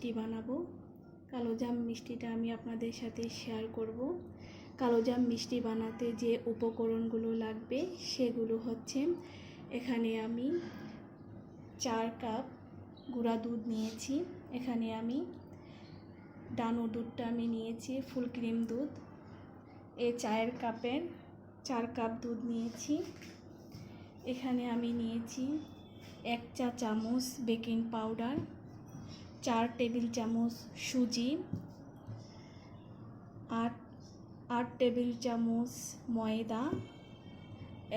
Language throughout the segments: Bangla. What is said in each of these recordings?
মিষ্টি বানাবো। কালোজাম মিষ্টিটা আমি আপনাদের সাথে শেয়ার করব। কালোজাম মিষ্টি বানাতে যে উপকরণগুলো লাগবে সেগুলো হচ্ছে, এখানে আমি 4 কাপ গুঁড়া দুধ নিয়েছি। এখানে আমি ডানো দুধটা আমি নিয়েছি, ফুল ক্রিম দুধ। এই চায়ের কাপের 4 কাপ দুধ নিয়েছি। এখানে আমি নিয়েছি 1 চা চামচ বেকিং পাউডার, 4 টেবিল চামচ সুজি, 8 টেবিল চামচ ময়দা,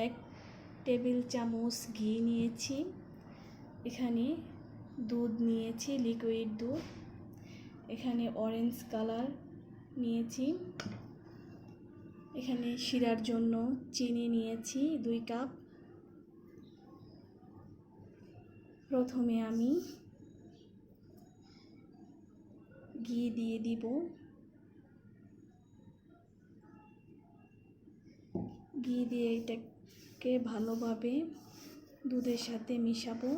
1 টেবিল চামচ ঘি নিয়েছি। এখানে দুধ নিয়েছি, লিকুইড দুধ। এখানে অরেঞ্জ কালার নিয়েছি। এখানে শিরার জন্য চিনি নিয়েছি 2 কাপ। প্রথমে আমি ঘি দিয়ে দিব। ঘি দিয়ে এটাকে ভালোভাবে দুধের সাথে মিশাবো।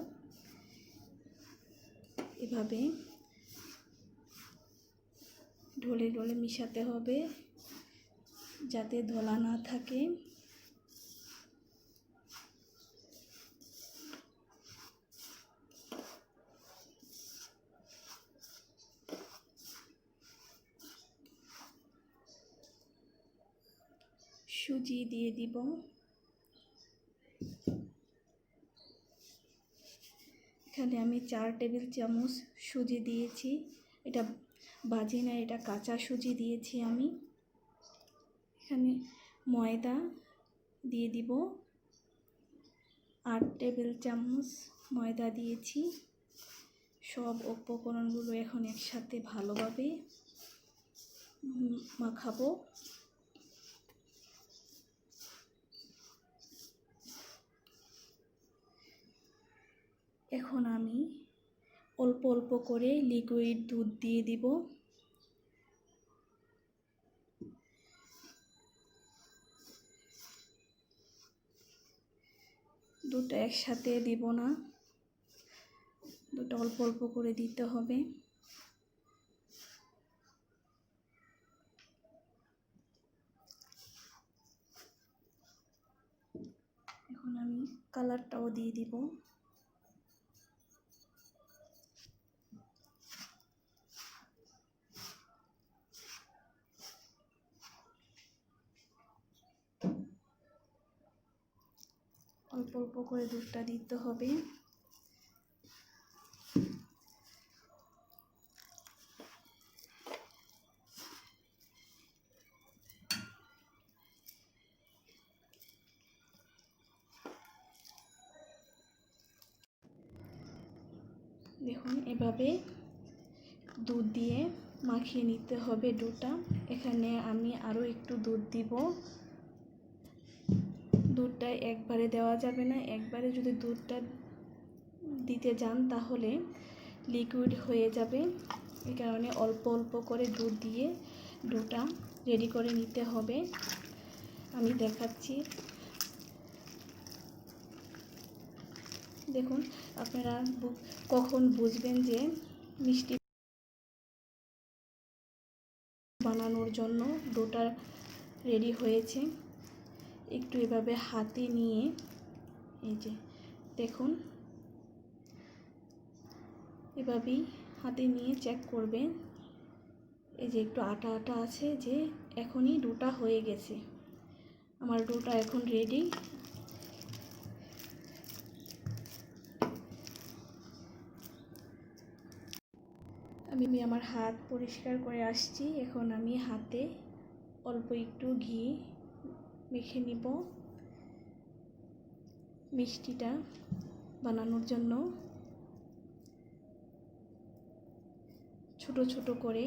এভাবে ঢলে ঢলে মিশাতে হবে যাতে ধোলা না থাকে। সুজি দিয়ে দিব। এখানে আমি 4 টেবিল চামচ সুজি দিয়েছি। এটা ভাজি না, এটা কাঁচা সুজি দিয়েছি আমি। এখানে ময়দা দিয়ে দিব। 8 টেবিল চামচ ময়দা দিয়েছি। সব উপকরণগুলো এখন একসাথে ভালোভাবে মাখাবো। এখন আমি অল্প অল্প করে লিকুইড দুধ দিয়ে দিব। দুধটা একসাথে দিব না, দুধটা অল্প অল্প করে দিতে হবে। এখন আমি কালারটাও দিয়ে দিব। অল্প অল্প করে দুধটা দিতে হবে। দেখুন, এভাবে দুধ দিয়ে মাখিয়ে নিতে হবে ডোটা। এখানে আমি আরও একটু দুধ দিব। দুধটা একবারে দেওয়া যাবে না। একবারে যদি দুধটা দিতে যান তাহলে লিকুইড হয়ে যাবে। এই কারণে অল্প অল্প করে দুধ দিয়ে ডোটা রেডি করে নিতে হবে। আমি দেখাচ্ছি। দেখুন, আপনারা কখন বুঝবেন যে মিষ্টি বানানোর জন্য ডোটা রেডি হয়েছে? একটু এভাবে হাতে নিয়ে, এই যে দেখুন, এভাবেই হাতে নিয়ে চেক করবেন। এই যে একটু আটা আটা আছে, যে এখনই ডোটা হয়ে গেছে। আমার ডোটা এখন রেডি। আমি আমার হাত পরিষ্কার করে আসছি। এখন আমি হাতে অল্প একটু ঘি মেখে নিব মিষ্টিটা বানানোর জন্য। ছোট ছোট করে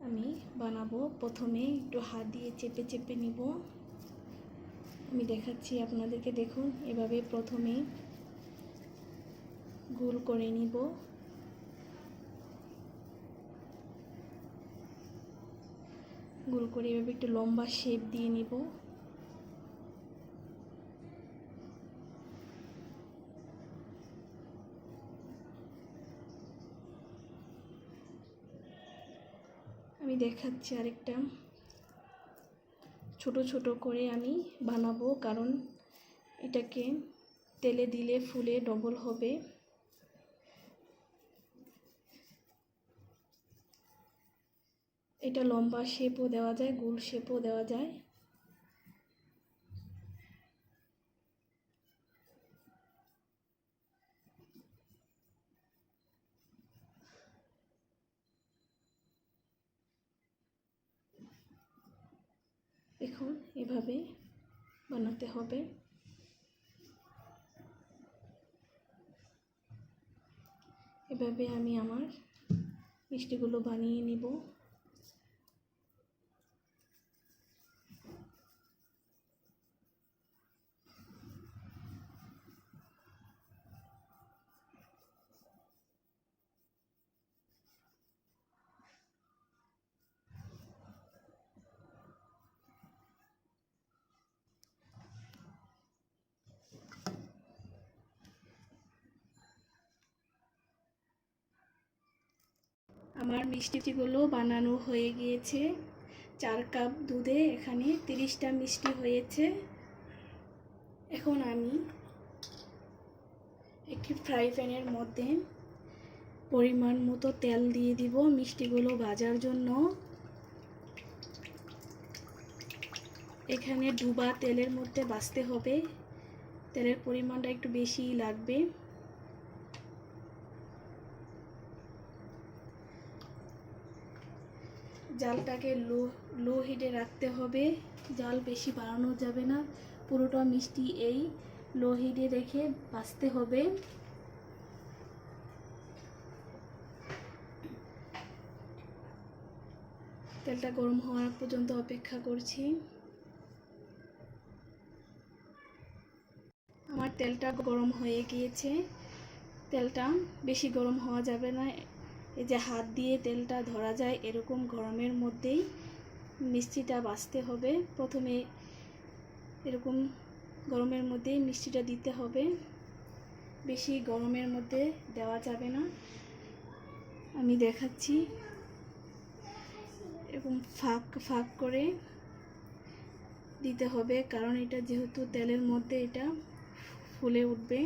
আমি বানাবো। প্রথমে একটু হাত দিয়ে চেপে চেপে নিব। আমি দেখাচ্ছি আপনাদেরকে। দেখুন, এভাবে প্রথমে গোল করে নিব। গোল করে এভাবে একটু লম্বা শেপ দিয়ে নিব। আমি দেখাচ্ছি আরেকটা ছোট ছোট করে আমি বানাবো, কারণ এটাকে তেলে দিলে ফুলে ডবল হবে। এটা লম্বা শেপও দেওয়া যায়, গোল শেপও দেওয়া যায়। এখন এভাবে বানাতে হবে। এভাবে আমি আমার মিষ্টিগুলো বানিয়ে নিব। আমার মিষ্টিগুলো বানানো হয়ে গিয়েছে। 4 কাপ দুধে এখানে 30টা মিষ্টি হয়েছে। এখন আমি একটি ফ্রাই প্যানের মধ্যে পরিমাণ মতো তেল দিয়ে দিব মিষ্টিগুলো ভাজার জন্য। এখানে ডুবা তেলের মধ্যে ভাজতে হবে, তেলের পরিমাণটা একটু বেশিই লাগবে। জালটাকে লো হিটে রাখতে হবে, জাল বেশি বাড়ানো যাবে না। পুরোটা মিষ্টি এই লো হিটে রেখে ভাজতে হবে। তেলটা গরম হওয়ার পর্যন্ত অপেক্ষা করছি। আমার তেলটা গরম হয়ে গিয়েছে। তেলটা বেশি গরম হওয়া যাবে না, এই যে হাত দিয়ে তেলটা ধরা যায় এরকম গরমের মধ্যেই মিষ্টিটা ভাজতে হবে। প্রথমে এরকম গরমের মধ্যেই মিষ্টিটা দিতে হবে, বেশি গরমের মধ্যে দেওয়া যাবে না। আমি দেখাচ্ছি, এরকম ফাঁক ফাঁক করে দিতে হবে, কারণ এটা যেহেতু তেলের মধ্যে এটা ফুলে উঠবে।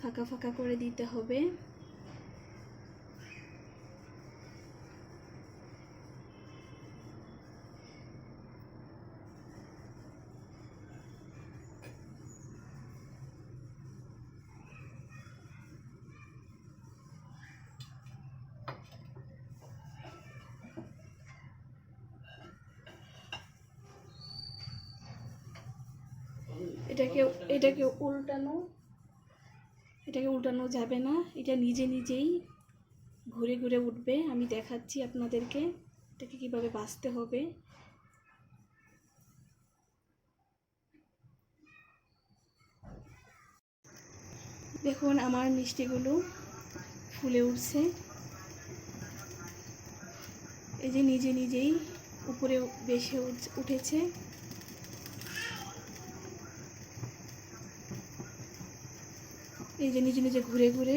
ফাঁকা ফাঁকা করে দিতে হবে। এটাকে উল্টানো যাবে না, এটা নিজে নিজেই ঘুরে ঘুরে উঠবে। আমি দেখাচ্ছি আপনাদেরকে এটাকে কিভাবে ভাজতে হবে। দেখুন আমার মিষ্টিগুলো ফুলে উঠছে, এই যে নিজে নিজেই উপরে বেশি উঠেছে। এই যে নিজে নিজে ঘুরে ঘুরে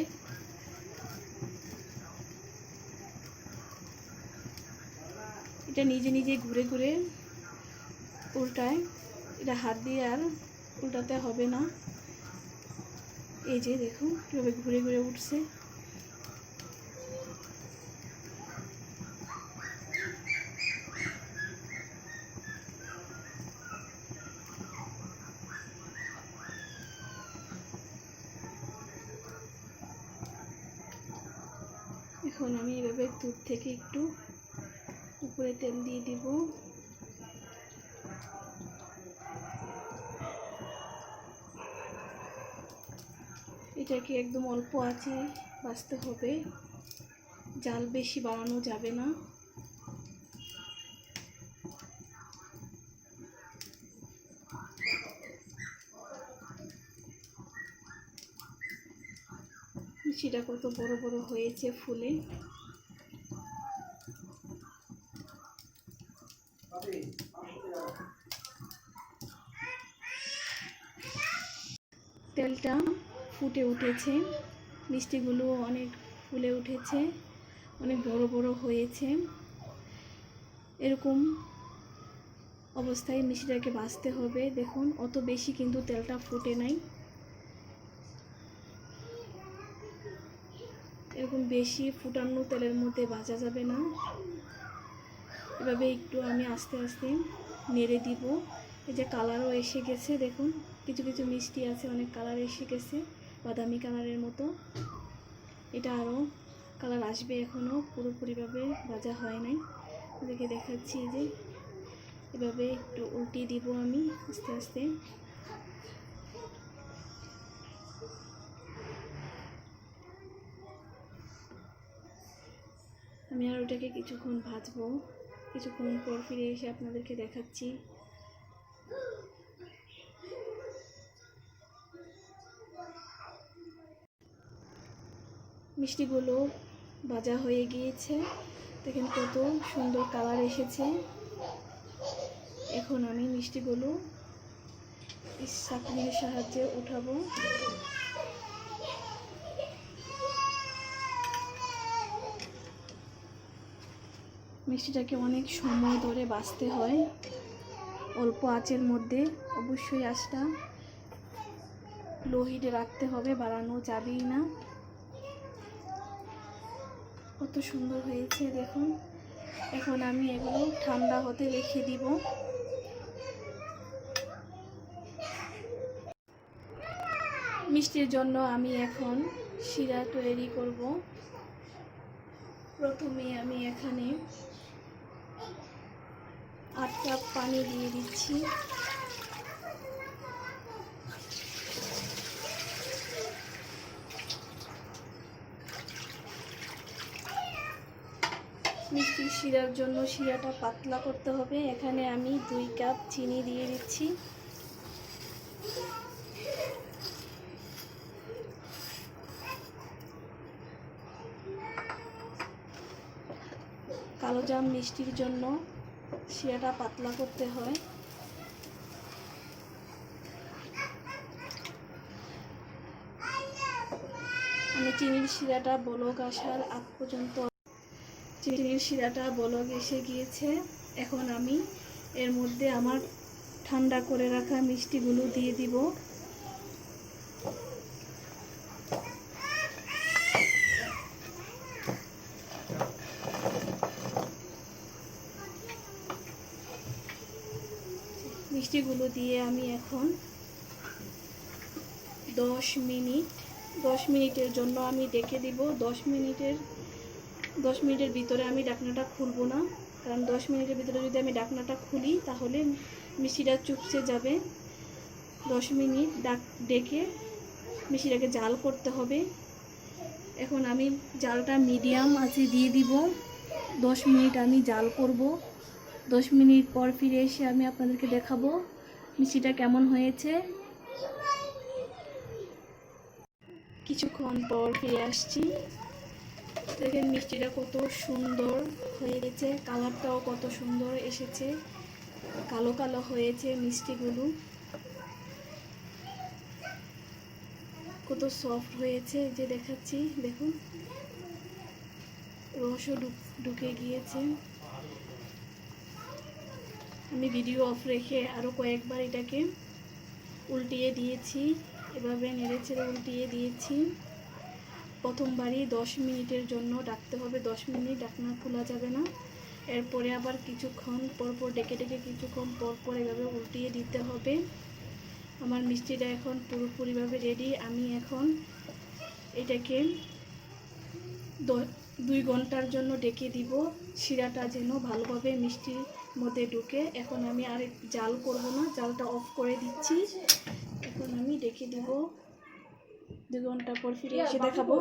এটা নিজে নিজে ঘুরে ঘুরে উল্টায়, এটা হাত দিয়ে আর উল্টাতে হবে না। এই যে দেখুন কীভাবে ঘুরে ঘুরে উঠছে। এখন আমি এভাবে দুধ থেকে একটু উপরে তেল দিয়ে দিব। এটাকে একদম অল্প আঁচে ভাজতে হবে, জাল বেশি বাড়ানো যাবে না। মিষ্টিটা কত বড় বড় হয়েছে ফুলে। তেলটা ফুটে উঠেছে, মিষ্টিগুলো অনেক ফুলে উঠেছে, অনেক বড় বড় হয়েছে। এরকম অবস্থায় মিষ্টিটাকে ভাজতে হবে। দেখুন অত বেশি কিন্তু তেলটা ফুটে নাই, এরকম বেশি ফুটানো তেলের মধ্যে ভাজা যাবে না। এভাবে একটু আমি আস্তে আস্তে নেড়ে দিব। এই যে কালারও এসে গেছে, দেখুন কিছু কিছু মিষ্টি আছে অনেক কালার এসে গেছে, বাদামি কালারের মতো। এটা আরও কালার আসবে, এখনও পুরোপুরিভাবে ভাজা হয় নাই। দেখে দেখাচ্ছি যে এভাবে একটু উল্টিয়ে দিব আমি আস্তে আস্তে। আমি আর ওটাকে কিছুক্ষণ ভাজবো, কিছুক্ষণ পর ফিরে এসে আপনাদেরকে দেখাচ্ছি। মিষ্টিগুলো ভাজা হয়ে গিয়েছে, দেখেন কত সুন্দর কালার এসেছে। এখন আমি মিষ্টিগুলো ছাঁকনির সাহায্যে উঠাবো। মিষ্টিটাকে অনেক সময় ধরে ভাজতে হয়, অল্প আঁচের মধ্যে। অবশ্যই আঁচটা লো হিটে রাখতে হবে, বাড়ানো যাবেই না। কত সুন্দর হয়েছে দেখুন। এখন আমি এগুলো ঠান্ডা হতে রেখে দিব। মিষ্টির জন্য আমি এখন শিরা তৈরি করব। প্রথমে আমি এখানে 8 কাপ পানি দিয়ে দিচ্ছি। মিষ্টির শিরার জন্য শিরাটা পাতলা করতে হবে। এখানে আমি 2 কাপ চিনি দিয়ে দিচ্ছি। কালোজাম মিষ্টির জন্য শিরাটা পাতলা করতে হয়। আমি চিনির শিরাটা বলক আসার আগ পর্যন্ত, চিনির শিরাটা বলক এসে গিয়েছে। এখন আমি এর মধ্যে আমার ঠান্ডা করে রাখা মিষ্টিগুলো দিয়ে দিব। মিষ্টিগুলো দিয়ে আমি এখন 10 মিনিটের জন্য আমি ডেকে দিব। 10 মিনিটের ভিতরে আমি ঢাকনাটা খুলব না, কারণ 10 মিনিটের ভিতরে যদি আমি ঢাকনাটা খুলি তাহলে মিষ্টিটা চুপসে যাবে। 10 মিনিট ডেকে মিষ্টিটাকে জাল করতে হবে। এখন আমি জালটা মিডিয়াম আঁচে দিয়ে দিব। 10 মিনিট আমি জাল করব। 10 মিনিট পর ফিরে এসে আমি আপনাদেরকে দেখাবো মিষ্টিটা কেমন হয়েছে। কিছুক্ষণ পর ফিরে আসছি। দেখেন মিষ্টিটা কত সুন্দর হয়ে গেছে, কালারটাও কত সুন্দর এসেছে, কালো কালো হয়েছে মিষ্টিগুলো, কত সফট হয়েছে। যে দেখাচ্ছি দেখুন, রসও ঢুকে গিয়েছে। আমি ভিডিও অফ রেখে আরও কয়েকবার এটাকে উল্টিয়ে দিয়েছি, এভাবে নেড়েচেড়ে উল্টিয়ে দিয়েছি। প্রথমবারই 10 মিনিটের জন্য ডাকতে হবে। 10 মিনিট ঢাকনা খোলা যাবে না। এরপরে আবার কিছুক্ষণ পরপর ডেকে কিছুক্ষণ পরপর এভাবে উল্টিয়ে দিতে হবে। আমার মিষ্টিটা এখন পুরোপুরিভাবে রেডি। আমি এখন এটাকে 2 ঘন্টার জন্য ডেকে দিব, শিরাটা যেন ভালোভাবে মিষ্টির মধ্যে ঢুকে। এখন আমি আর জাল করব না, জালটা অফ করে দিচ্ছি। এখন আমি ডেকে দিব। 2 ঘন্টা পর ফিরে এসে দেখাবো।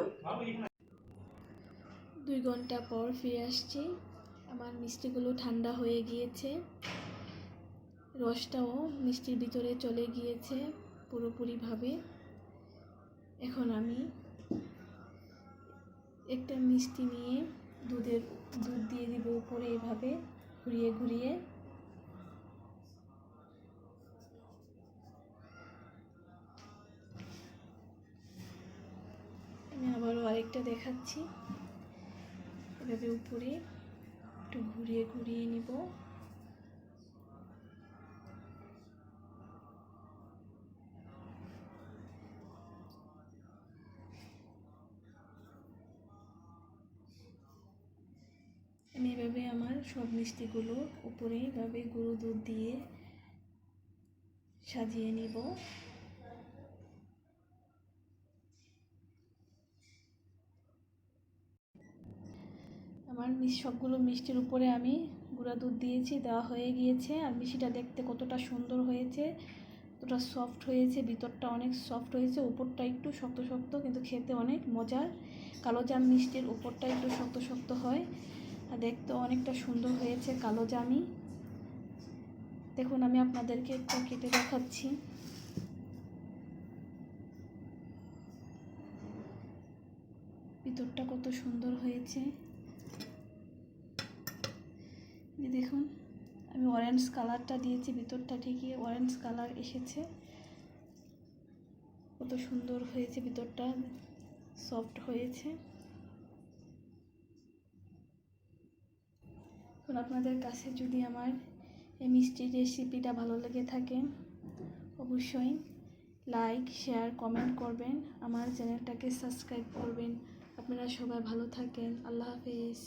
2 ঘন্টা পর ফিরে আসছি। আমার মিষ্টিগুলো ঠান্ডা হয়ে গিয়েছে, রসটাও মিষ্টির ভিতরে চলে গিয়েছে পুরোপুরিভাবে। এখন আমি একটা মিষ্টি নিয়ে দুধ দিয়ে দিব উপরে, এভাবে ঘুরিয়ে ঘুরিয়ে। আমি আবারও আরেকটা দেখাচ্ছি। এভাবে উপরে একটু ঘুরিয়ে ঘুরিয়ে নিব। আমি এভাবে আমার সব মিষ্টিগুলো উপরে এভাবে গুঁড়ো দুধ দিয়ে সাজিয়ে নিব। আমার সবগুলো মিষ্টির উপরে আমি গুঁড়া দুধ দিয়েছি, দেওয়া হয়ে গিয়েছে। আর মিষ্টিটা দেখতে কতটা সুন্দর হয়েছে, কতটা সফট হয়েছে, ভিতরটা অনেক সফট হয়েছে, উপরটা একটু শক্ত শক্ত, কিন্তু খেতে অনেক মজার। কালোজাম মিষ্টির উপরটা একটু শক্ত শক্ত হয়, আর দেখতে অনেকটা সুন্দর হয়েছে কালোজামই। দেখুন, আমি আপনাদেরকে একটা কেটে দেখাচ্ছি। ভিতরটা কত সুন্দর হয়েছে, দেখুন। আমি অরেঞ্জ কালারটা দিয়েছি, ভিতরটা ঠিকই অরেঞ্জ কালার এসেছে। কত সুন্দর হয়েছে, ভিতরটা সফট হয়েছে। আপনাদের কাছে যদি আমার এই মিষ্টির রেসিপিটা ভালো লেগে থাকে, অবশ্যই লাইক, শেয়ার, কমেন্ট করবেন। আমার চ্যানেলটাকে সাবস্ক্রাইব করবেন। আপনারা সবাই ভালো থাকেন। আল্লাহ হাফেজ।